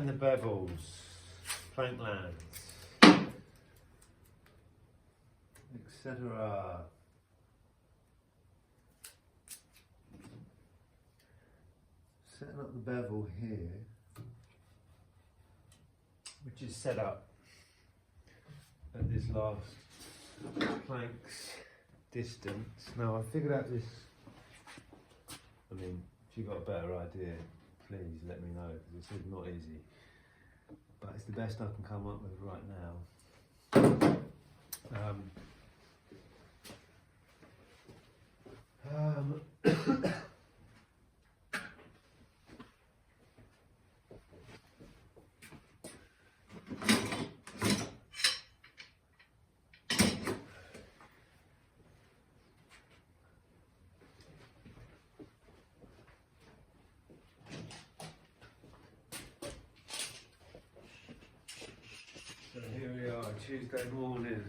tighten the bevels, plank lands, etc. Setting up the bevel here, which is set up at this last plank's distance. Now I figured out this, I mean, if you've got a better idea, please let me know, because this is not easy. But it's the best I can come up with right now. So here we are, Tuesday morning.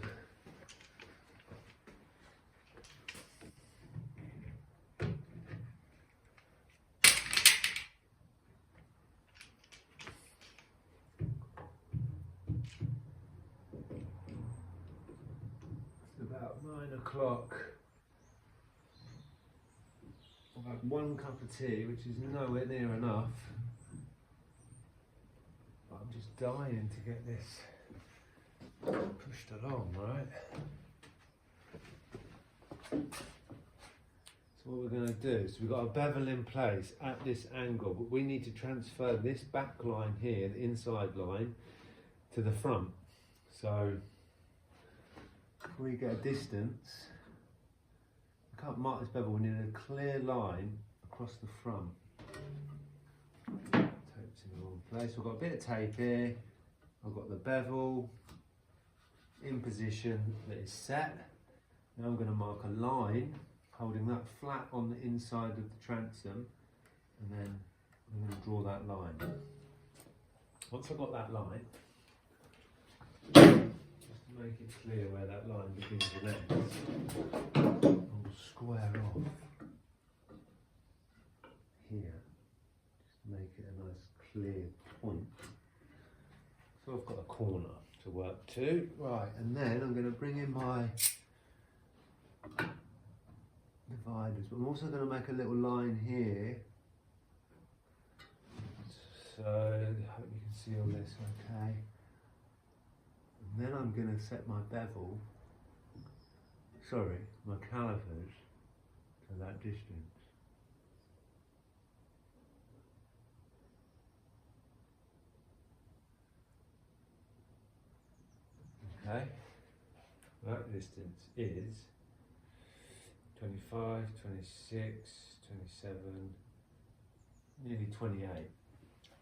It's about 9 o'clock. I've had one cup of tea, which is nowhere near enough. But I'm just dying to get this pushed along, right? So what we're going to do is we've got a bevel in place at this angle, but we need to transfer this back line here, the inside line, to the front. So if we get a distance, we can't mark this bevel, we need a clear line across the front. Tape's in the wrong place. We've got a bit of tape here. I've got the bevel in position that is set. Now I'm going to mark a line holding that flat on the inside of the transom, and then I'm going to draw that line. Once I've got that line, just to make it clear where that line begins and ends, I'll square off here, just to make it a nice clear point. So I've got a corner to work to. Right, and then I'm going to bring in my dividers, but I'm also going to make a little line here. So I hope you can see all this okay. And then I'm going to set my bevel, my calipers, to that distance. Okay, that distance is 25, 26, 27, nearly 28.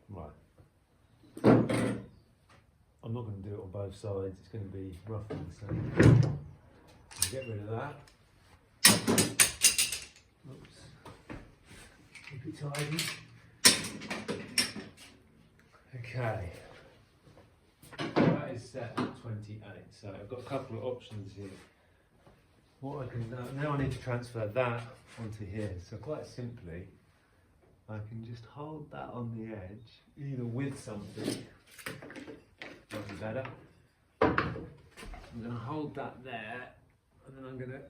Right. I'm not going to do it on both sides, it's going to be roughly the same. I'll get rid of that. Oops. Keep it tidy. Okay. That is set at 28, so I've got a couple of options here. What I can do, now I need to transfer that onto here, so quite simply I can just hold that on the edge, either with something, might be better. I'm going to hold that there, and then I'm going to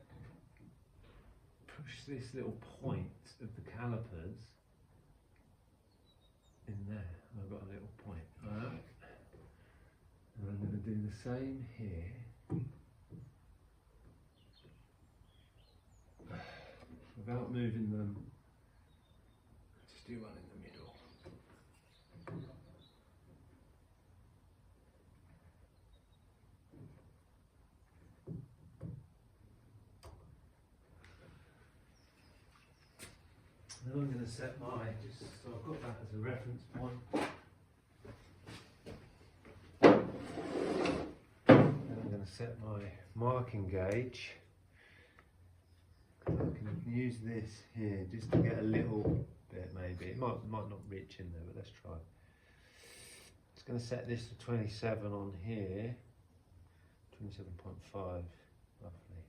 push this little point of the calipers in there. I've got a little point, alright? And I'm going to do the same here, without moving them. Just do one in the middle. Then I'm going to set my, so I've got that as a reference point. Set my marking gauge. I can use this here just to get a little bit, maybe. It might not reach in there, but let's try. Just going to set this to 27 on here, 27.5 roughly.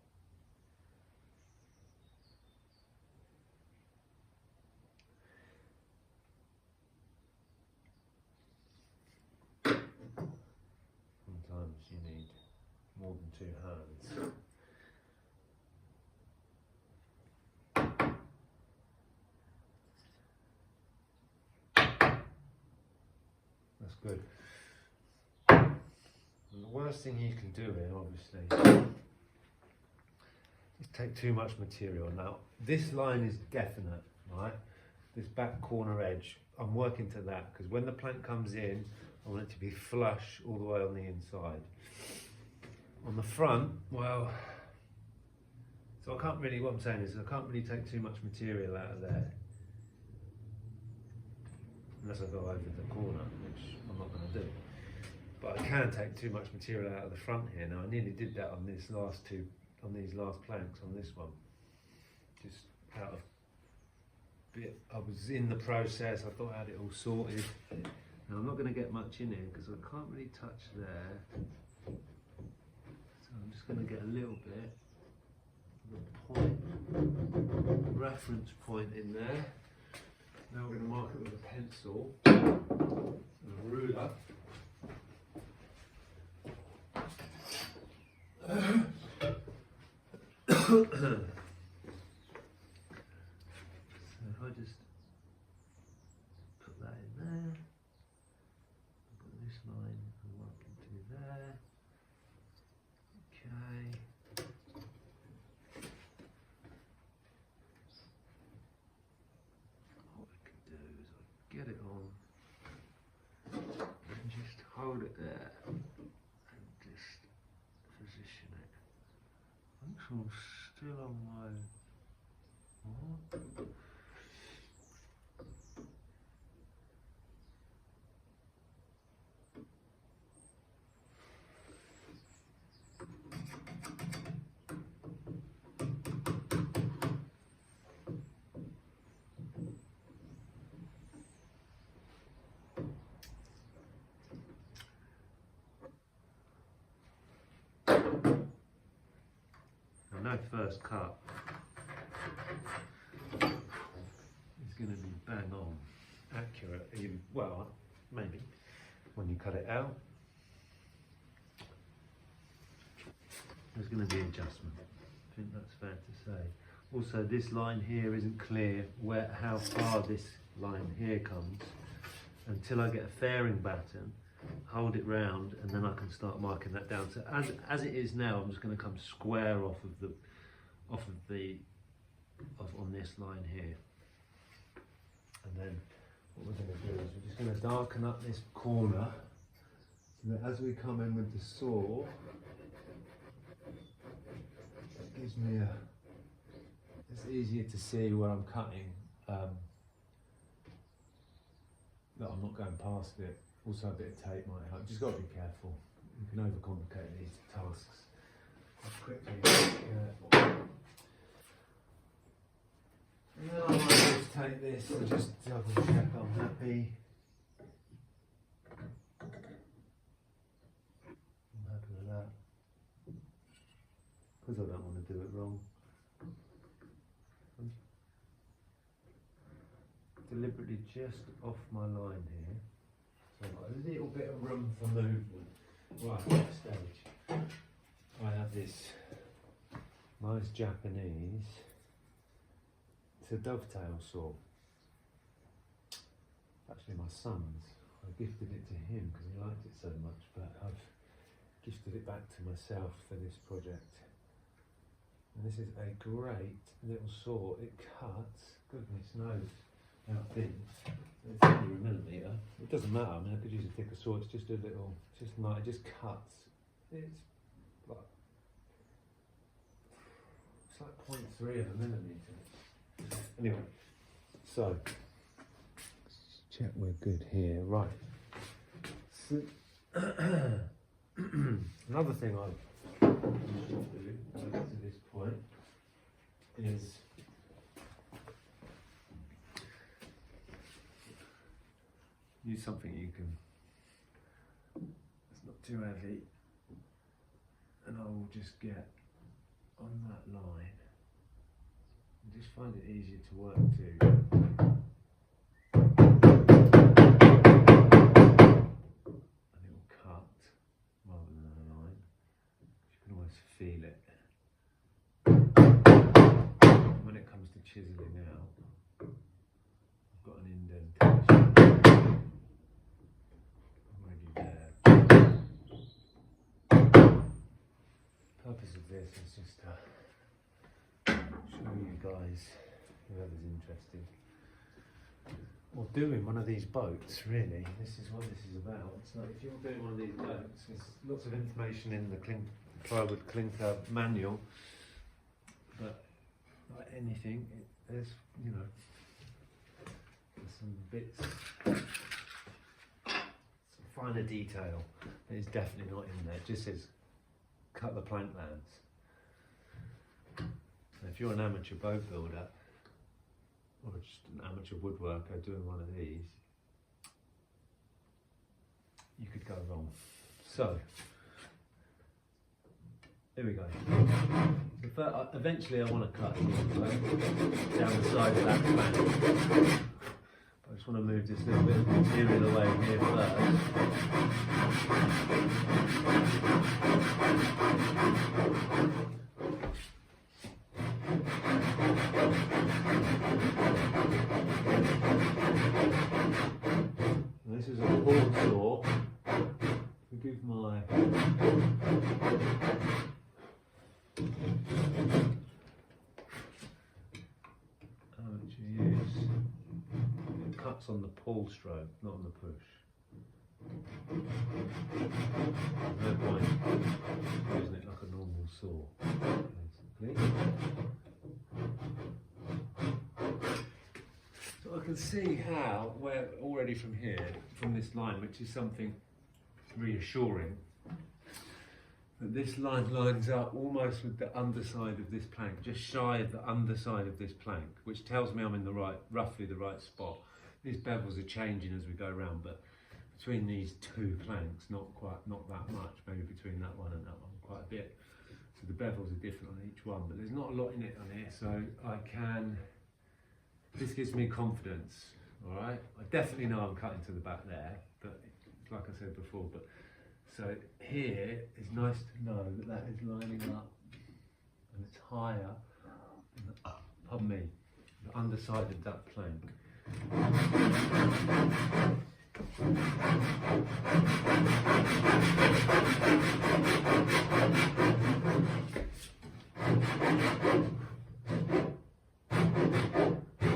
more than 2 hands. That's good. And the worst thing you can do here, obviously, is take too much material. Now, this line is definite, right? This back corner edge, I'm working to that, because when the plank comes in, I want it to be flush all the way on the inside. On the front, well, so I can't really, what I'm saying is I can't really take too much material out of there. Unless I go over the corner, which I'm not going to do. But I can take too much material out of the front here. Now I nearly did that on these last planks, on this one. Just out of bit, I was in the process, I thought I had it all sorted. Now I'm not going to get much in here because I can't really touch there. So I'm just going to get a little bit of a point, reference point in there. Now we're going to mark it with a pencil and a ruler. So if I just put that in there, put this line and mark into there. Okay. What I can do is I get it on and just hold it there and just position it. I'm still on my what? No first cut is going to be bang on accurate, even, well, maybe when you cut it out there's going to be adjustment. I think that's fair to say. Also, this line here isn't clear how far this line here comes until I get a fairing batten, hold it round, and then I can start marking that down. So as it is now, I'm just going to come square off on this line here. And then what we're going to do is we're just going to darken up this corner so that as we come in with the saw, it gives me it's easier to see where I'm cutting, that I'm not going past it. Also, a bit of tape might help. Just got to be careful. You can overcomplicate these tasks. Quickly be careful. And then I might just take this and just double check I'm happy. I'm happy with that. Because I don't want to do it wrong. I'm deliberately just off my line here. So I've got a little bit of room for movement. Right, next stage. I have this nice Japanese, it's a dovetail saw. Actually my son's. I gifted it to him because he liked it so much, but I've gifted it back to myself for this project. And this is a great little saw. It cuts, goodness knows how thin. It's only a millimetre. It doesn't matter, I mean I could use a thicker saw, it's just a little, just nice, it just cuts. It's like 0.3 of a millimetre. Anyway, so let's check we're good here. Right. So, another thing I've do to this point is use something it's not too heavy, and I will just get on that line and just find it easier to work to. And it will cut rather than a line. You can feel it. When it comes to chiseling out, I've got an indentation already there. Purpose of this is just to show you guys, whoever's interested, or doing one of these boats. Really, this is what this is about. So if you're doing one of these boats, there's lots of information in the plywood clinker manual, but like anything, there's, you know, there's some bits, some finer detail that is definitely not in there. It just says cut the plank lands. So if you're an amateur boat builder or just an amateur woodworker doing one of these, you could go wrong. So here we go. So eventually I want to cut down the side of that plank. I just want to move this little bit of material away here first. And this is a board saw. Forgive my how much you use. It cuts on the pull stroke, not on the push. No point using it like a normal saw, basically. So I can see how, where already from here, from this line, which is something reassuring, that this line lines up almost with the underside of this plank, just shy of the underside of this plank, which tells me I'm in the right, roughly the right spot. These bevels are changing as we go around, but between these two planks, not that much, maybe between that one and that one, quite a bit. So the bevels are different on each one, but there's not a lot in it on here, so this gives me confidence, all right? I definitely know I'm cutting to the back there, but like I said before, but so here it's nice to know that that is lining up and it's higher than the, pardon me, the underside of that plank.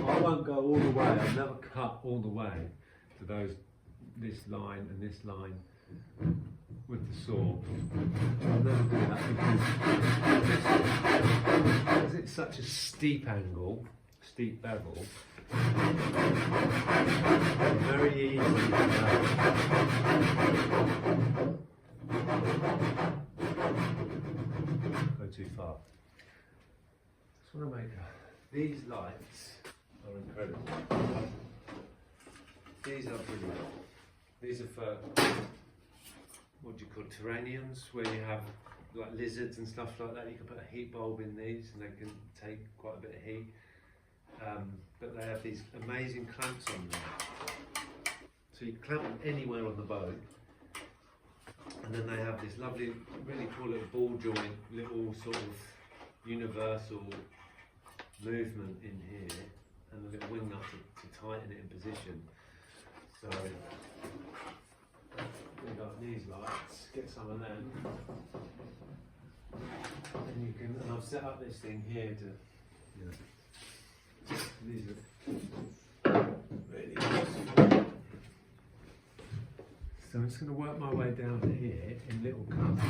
I won't go all the way, I've never cut all the way to this line and this line with the saw. I'll never do that because it's such a steep angle, steep bevel, very easy to go too far. Just want to make these lights are incredible. These are brilliant. These are for, what do you call it, terrariums, where you have like lizards and stuff like that. You can put a heat bulb in these and they can take quite a bit of heat. But they have these amazing clamps on them. So you clamp them anywhere on the boat. And then they have this lovely, really cool little ball joint, little sort of universal movement in here. And a little wing nut to tighten it in position. So we've got these lights, get some of them. And you can, and I've set up this thing here to, you know, these are really useful. So I'm just going to work my way down here in little cuts.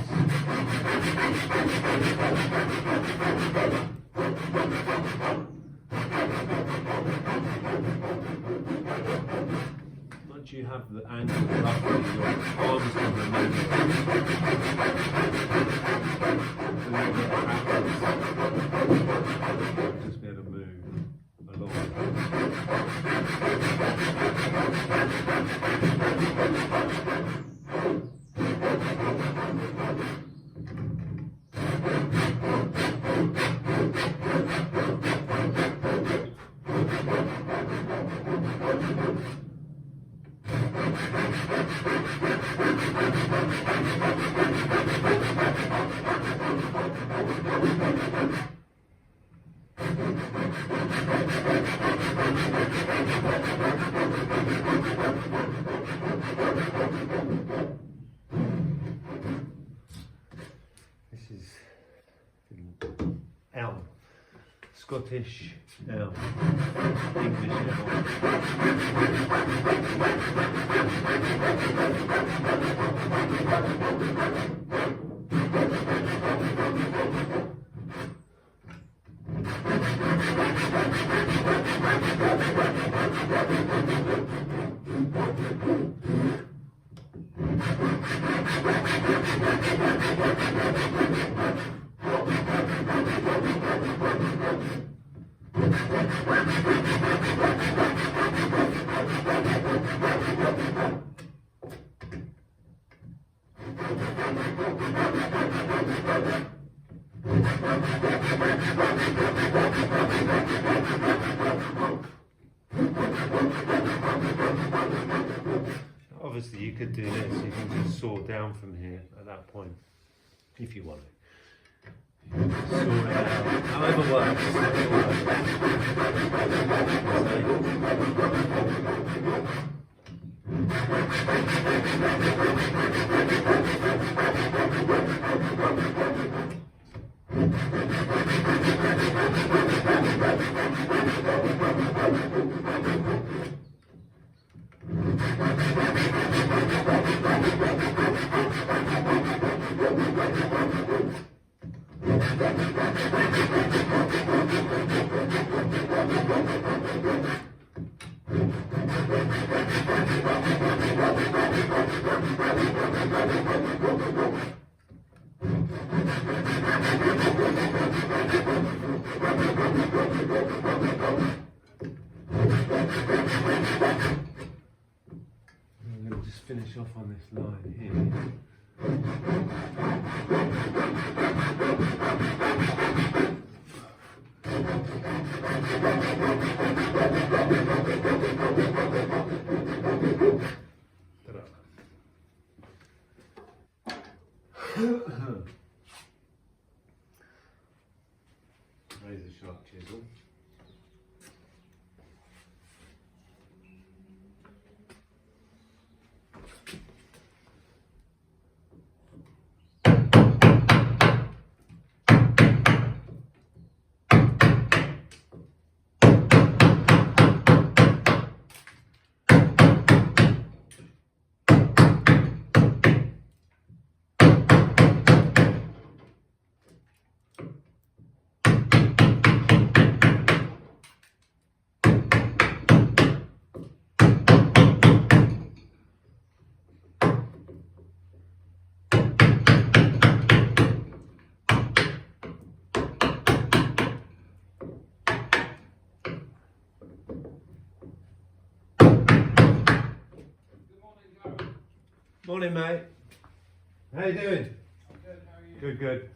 Once you have the angle roughly, your arms can remain just be able to move along. Scottish L, English L. Obviously you could do this, you can just saw down from here at that point, if you want it. Saw it out, however works. I'm going to just finish off on this line here. Razor sharp chisel. Morning, mate. How you doing? I'm good, how are you? Good, good.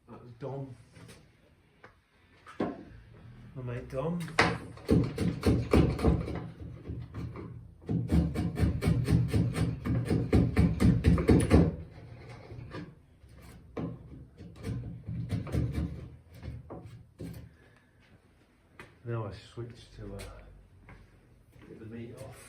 That was Dom. My mate Dom. Now I switch to get the meat off.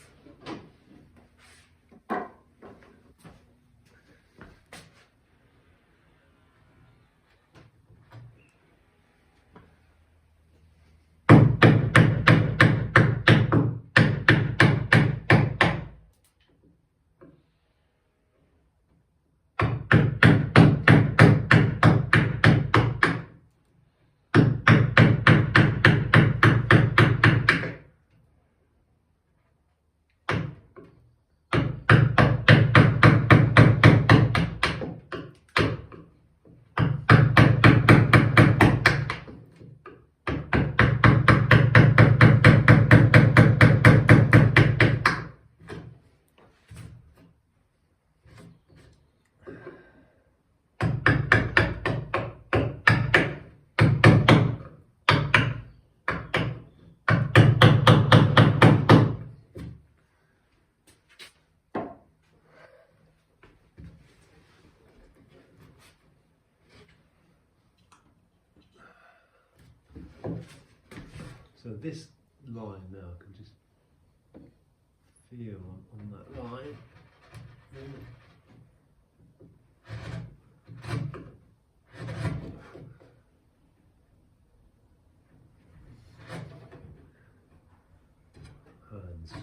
So this line now, I can just feel on that line. Hands.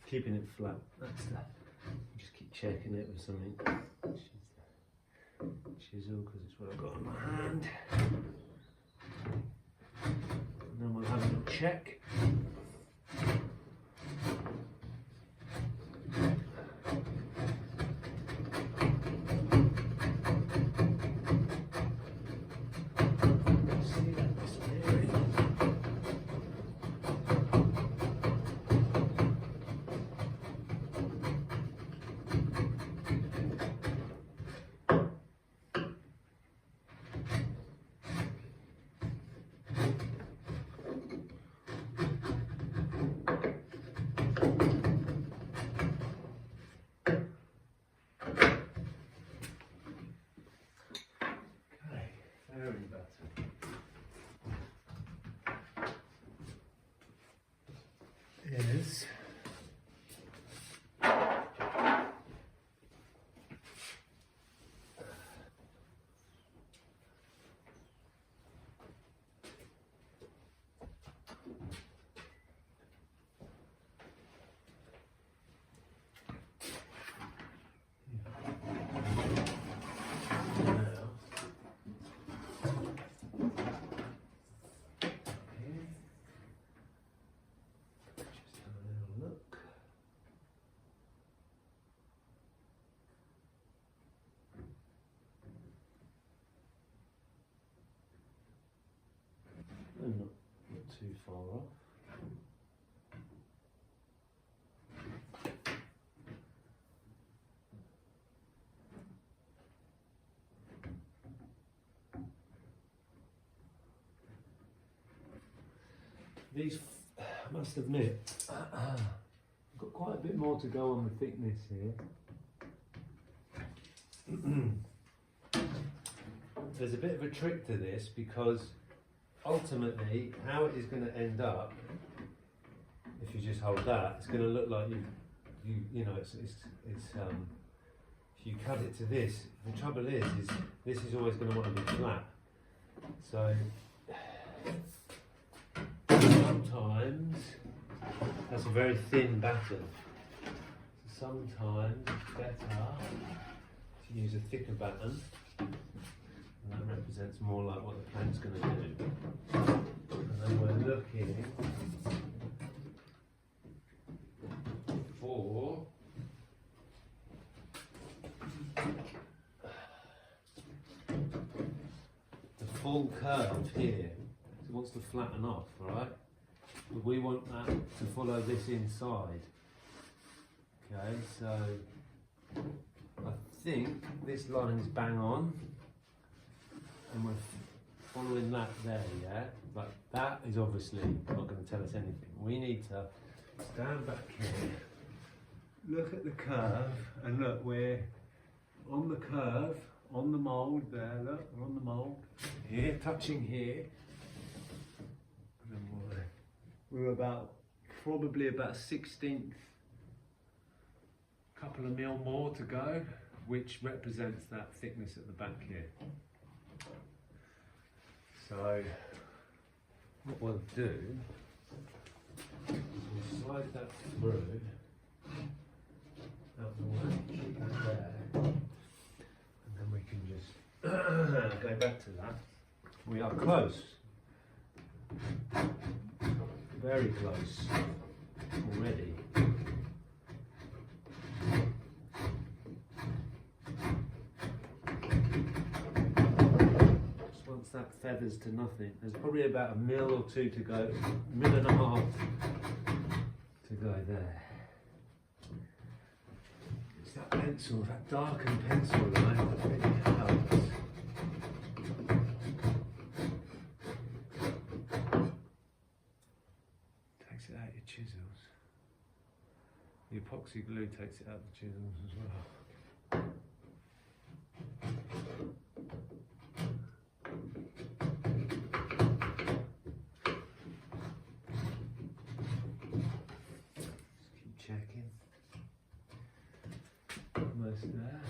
Keeping it flat, that's the, just keep checking it with something. Chisel, because it's what I've got in my hand. And then we'll have a little check. Is not too far off. These, I must admit, I've got quite a bit more to go on the thickness here. there's a bit of a trick to this, because ultimately how it is going to end up, if you just hold that, it's going to look like you know, it's if you cut it to this, the trouble is this is always going to want to be flat. So sometimes that's a very thin batten. So sometimes it's better to use a thicker batten, and that represents more like what the plank's going to do. And then we're looking for the full curve here. It wants to flatten off, right? But we want that to follow this inside. Okay, so I think this line is bang on, and we're following that there, yeah? But that is obviously not going to tell us anything. We need to stand back here, look at the curve, and look, we're on the curve, on the mould there, look, we're on the mould, here, touching here. And then we're about, probably about 1/16, couple of mil more to go, which represents that thickness at the back here. So what we'll do is we'll slide that through out the way, keep that there, and then we can just go back to that. We are close, very close already. That feathers to nothing. There's probably about 1 mil or 2 to go, 1.5 mil to go there. It's that pencil, that darkened pencil line that really helps. Takes it out your chisels. The epoxy glue takes it out the chisels as well. Almost there.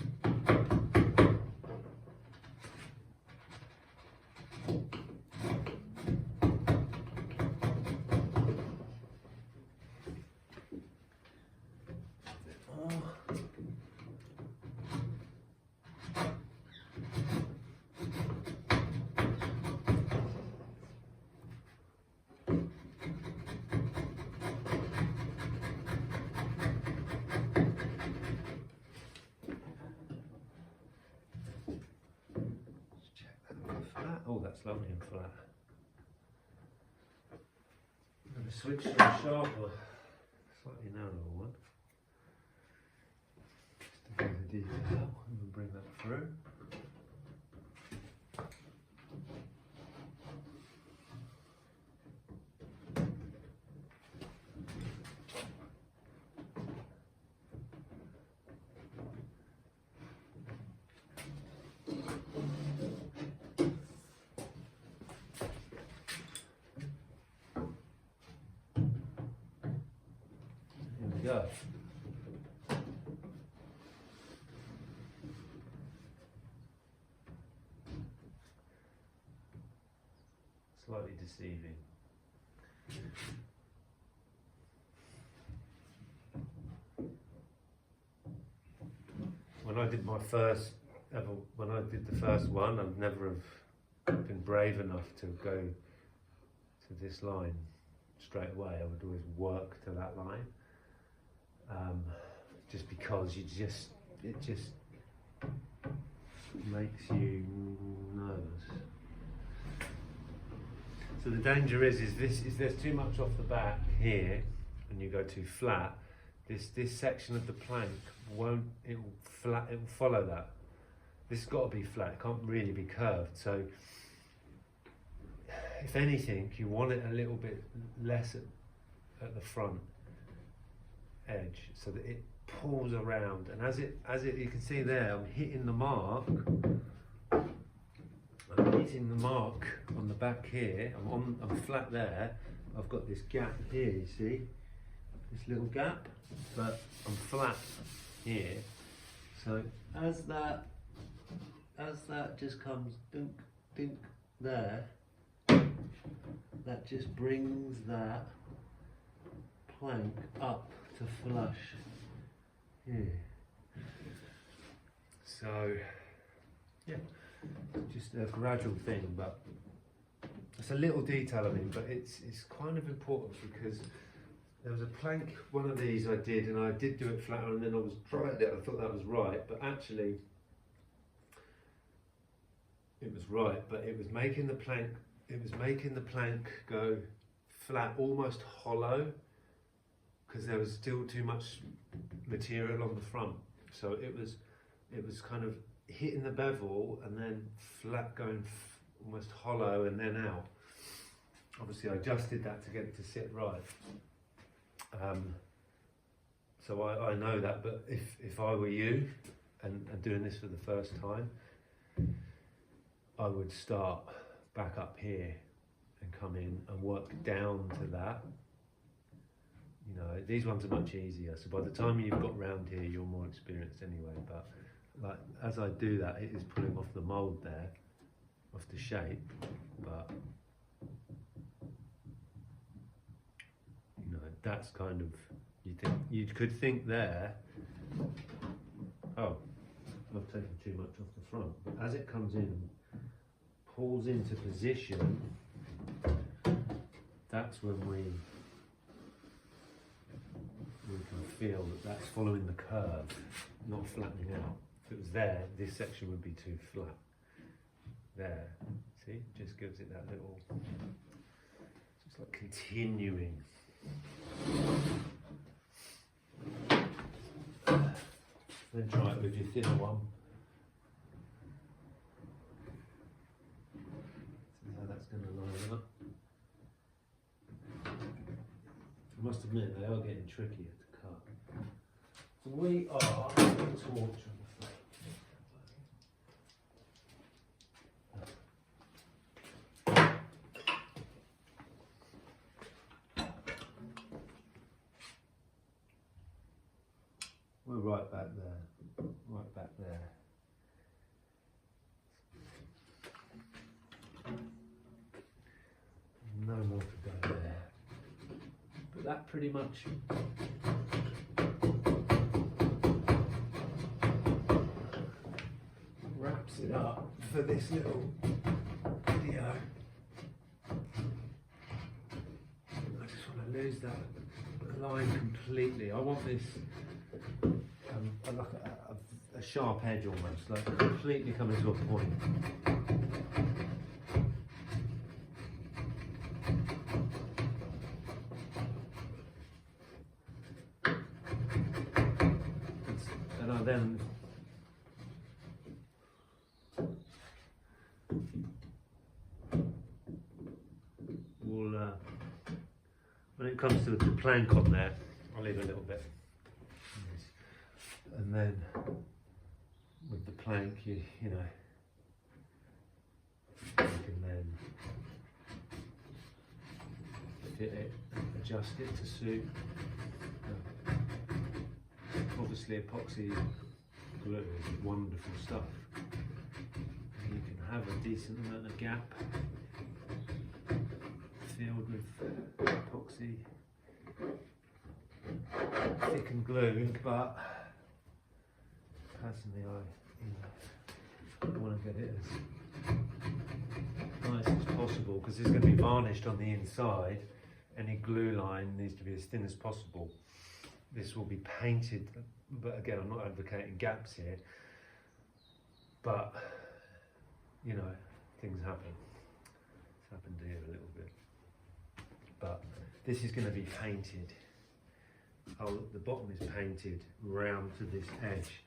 Oh, that's lovely and flat. I'm going to switch to a sharper, slightly narrower one, just to do the detail, and we'll bring that through. Go. Slightly deceiving. When I did my first ever, when I did the first one, I'd never have been brave enough to go to this line straight away. I would always work to that line. Just because it just makes you nervous. So the danger is there's too much off the back here, and you go too flat. This section of the plank it will follow that. This has got to be flat. It can't really be curved. So if anything, you want it a little bit less at the front. edge so that it pulls around, and as it you can see there, I'm hitting the mark. I'm hitting the mark on the back here. I'm flat there. I've got this gap here, you see? This little gap, but I'm flat here. So as that just comes dunk, dunk there, that just brings that plank up to flush here. So yeah, just a gradual thing, but it's a little detail I mean, but it's kind of important because there was a plank, one of these I did, and I did do it flat, and then I was trying it, I thought that was right, but actually it was right, but it was making the plank go flat, almost hollow, because there was still too much material on the front. So it was kind of hitting the bevel and then flat, going almost hollow and then out. Obviously I adjusted that to get it to sit right. So I know that, but if I were you and doing this for the first time, I would start back up here and come in and work down to that. You know, these ones are much easier, so by the time you've got round here you're more experienced anyway, but like as I do that, it is pulling off the mould there, off the shape, but you know, that's kind of, you could think there, oh, I've taken too much off the front, but as it comes in, pulls into position, that's when we can feel that that's following the curve, not flattening out. If it was there, this section would be too flat. There, see, just gives it that little, just like continuing. Then try it with your thinner one. See how that's going to line up. I must admit, they are getting trickier to cut. So we are going to torch on the front. We're right back there, right back there. No more to go there. But that pretty much wraps it up for this little video. I just want to lose that line completely. I want this like a sharp edge almost, like completely coming to a point. And I then will, when it comes to the plank on there, I'll leave a little bit. And then with the plank, you know, you can then fit it, adjust it to suit. Obviously epoxy glue is wonderful stuff. And you can have a decent amount of gap filled with epoxy, thick and glue, but personally, I want to get it as nice as possible because it's going to be varnished on the inside. Any glue line needs to be as thin as possible. This will be painted, but again, I'm not advocating gaps here. But you know, things happen. It's happened here a little bit. But this is going to be painted. Oh, the bottom is painted round to this edge.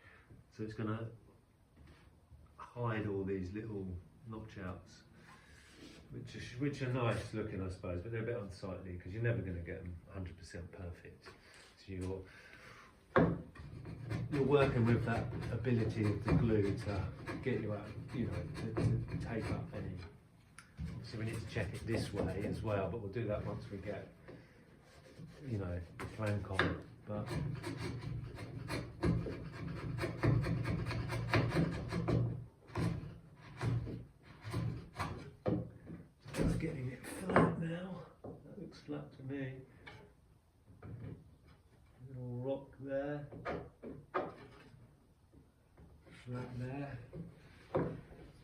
So it's going to hide all these little notch outs, which are nice looking, I suppose, but they're a bit unsightly because you're never going to get them 100% perfect. So you're working with that ability of the glue to get you out, you know, to take up any. So we need to check it this way as well, but we'll do that once we get, you know, the plank on. But just getting it flat now. That looks flat to me. Little rock there. Flat there.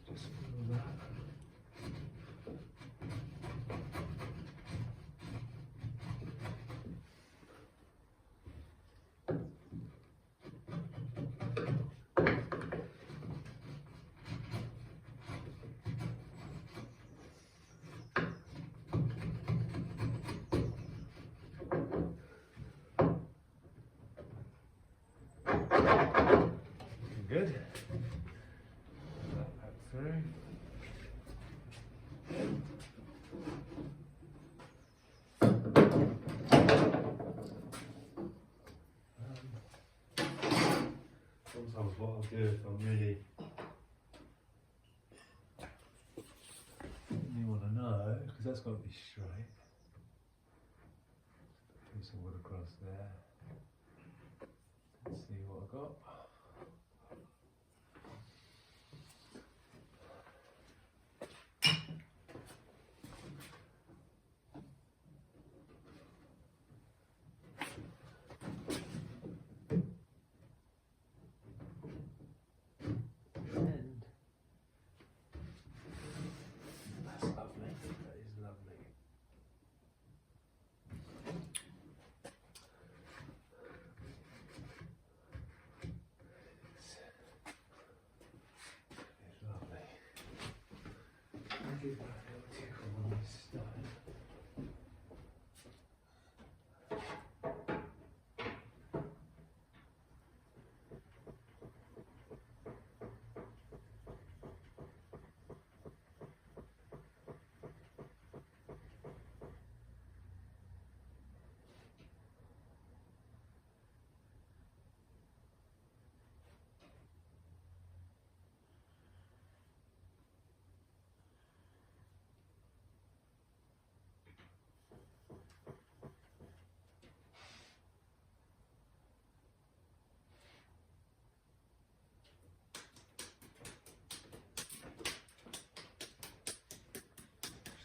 Just follow that. Good. That through. Sometimes what I'll do if I'm really you want to know, because that's got to be straight. Put some wood across there. Let's see what I got. Give that a little tickle on this stone.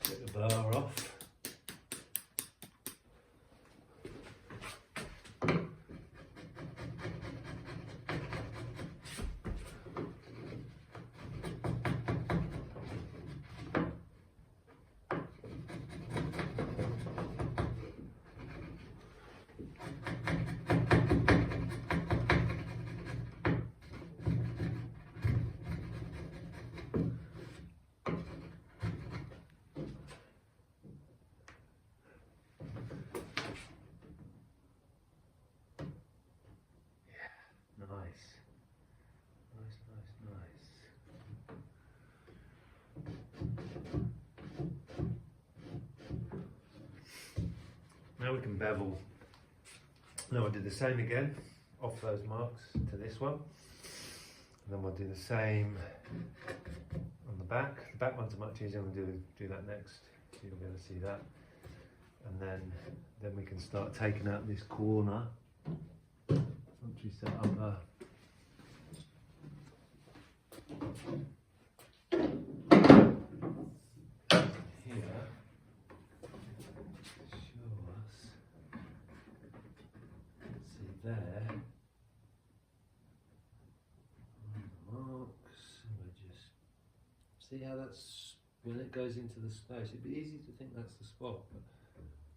Get the bar off. Now we can bevel. Now we'll do the same again, off those marks to this one. And then we'll do the same on the back. The back ones are much easier, we'll do that next, so you'll be able to see that. And then we can start taking out this corner. Once we set up here, show us, see there, marks, and we just see how that's, when it goes into the space, it'd be easy to think that's the spot, but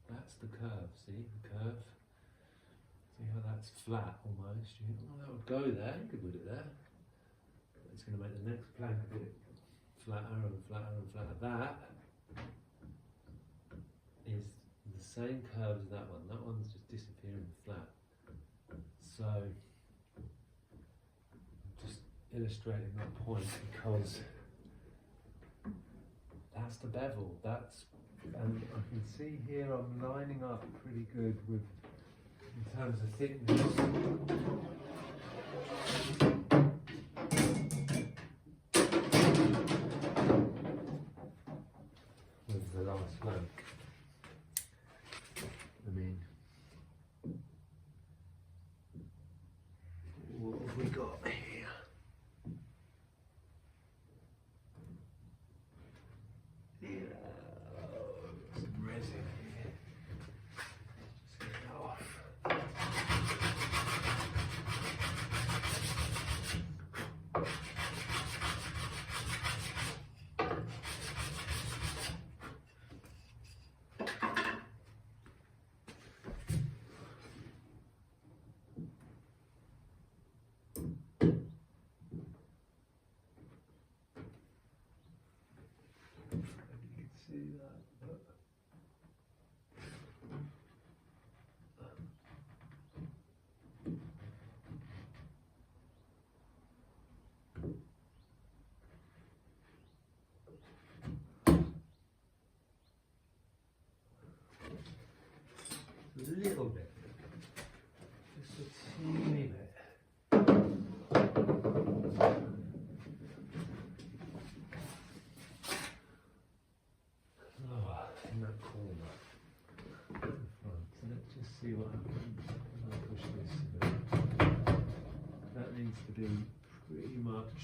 that's the curve, see the curve? See how that's flat almost? You think, oh, that would go there, you could put it there. But it's going to make the next plank a bit flatter and flatter and flatter. That is the same curve as that one. That one's just disappearing flat. So, I'm just illustrating that point because that's the bevel. And I can see here I'm lining up pretty good with in terms of thickness. With the last bloke. I mean, what have we got here? Yeah, some resin here. Just get that off. See that, but a little bit, just a teeny bit. In that corner at the front. So let's just see what happens when I push this a bit. That needs to be pretty much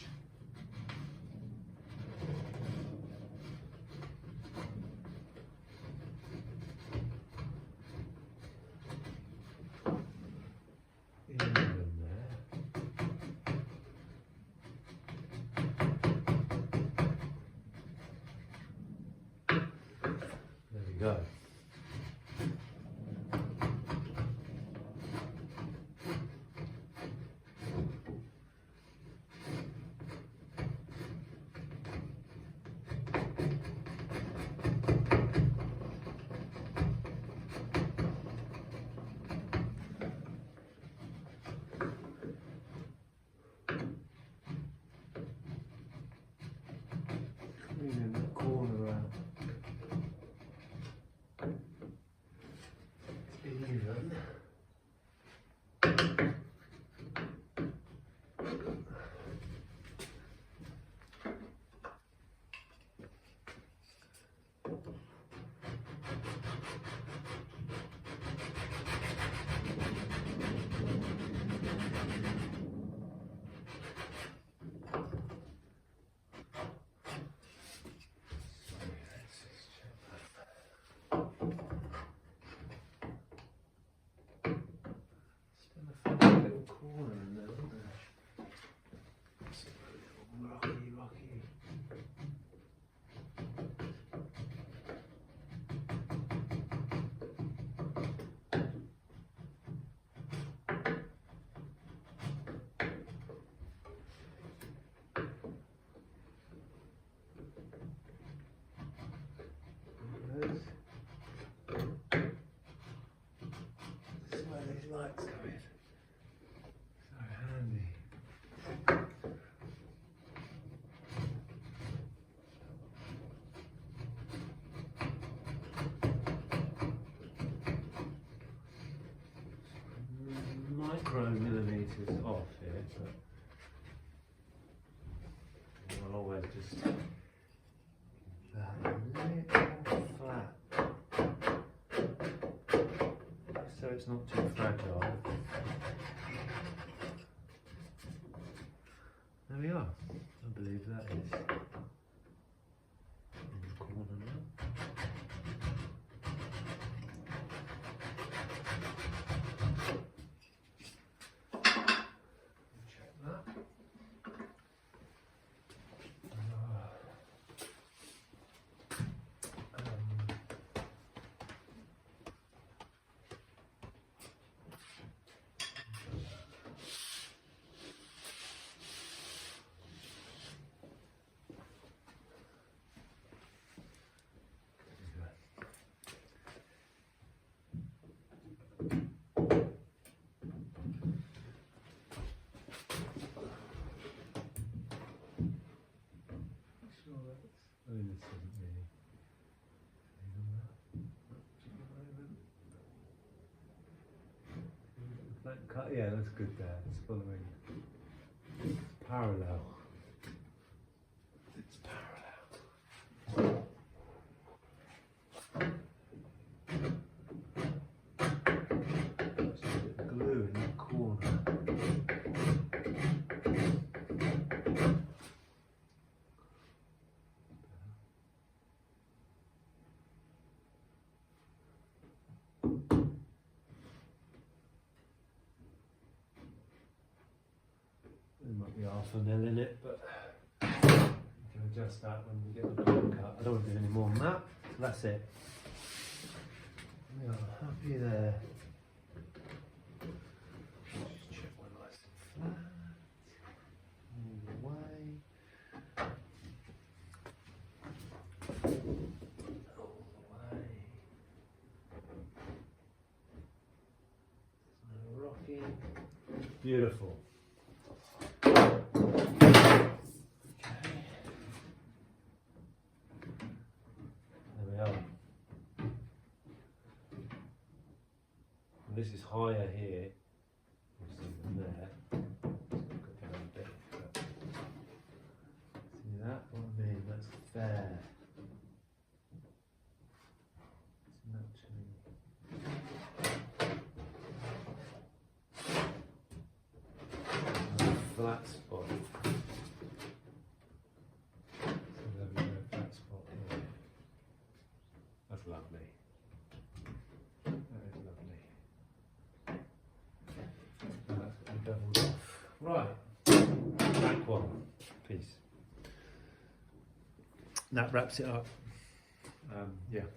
even there. There we go. Cleaning that corner out. Even. This is where these lights go in. So handy. Micromillimeters off here, but I'll always just keep that a little flat so it's not too fragile. There we are. I believe that is in the corner now. Check that. Yeah, that's good there. It's following. It's parallel. It's parallel. Just a bit of glue in the corner. There might be half a mil in it, but you can adjust that when we get the board cut. I don't want to do any more than that. So that's it. We are happy there. Just check one nice and flat. All the way. All the way. No rocking. Beautiful. This is higher here, obviously, than there. Go down a bit, but see that? What I mean, that's fair. It's naturally. Flat spot. So there we go, flat spot here. That's lovely. That is lovely. Beveled off. Right, back one piece. That wraps it up. Yeah,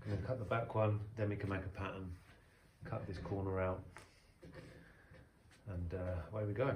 I'm going to cut the back one, then we can make a pattern, cut this corner out, and away we go.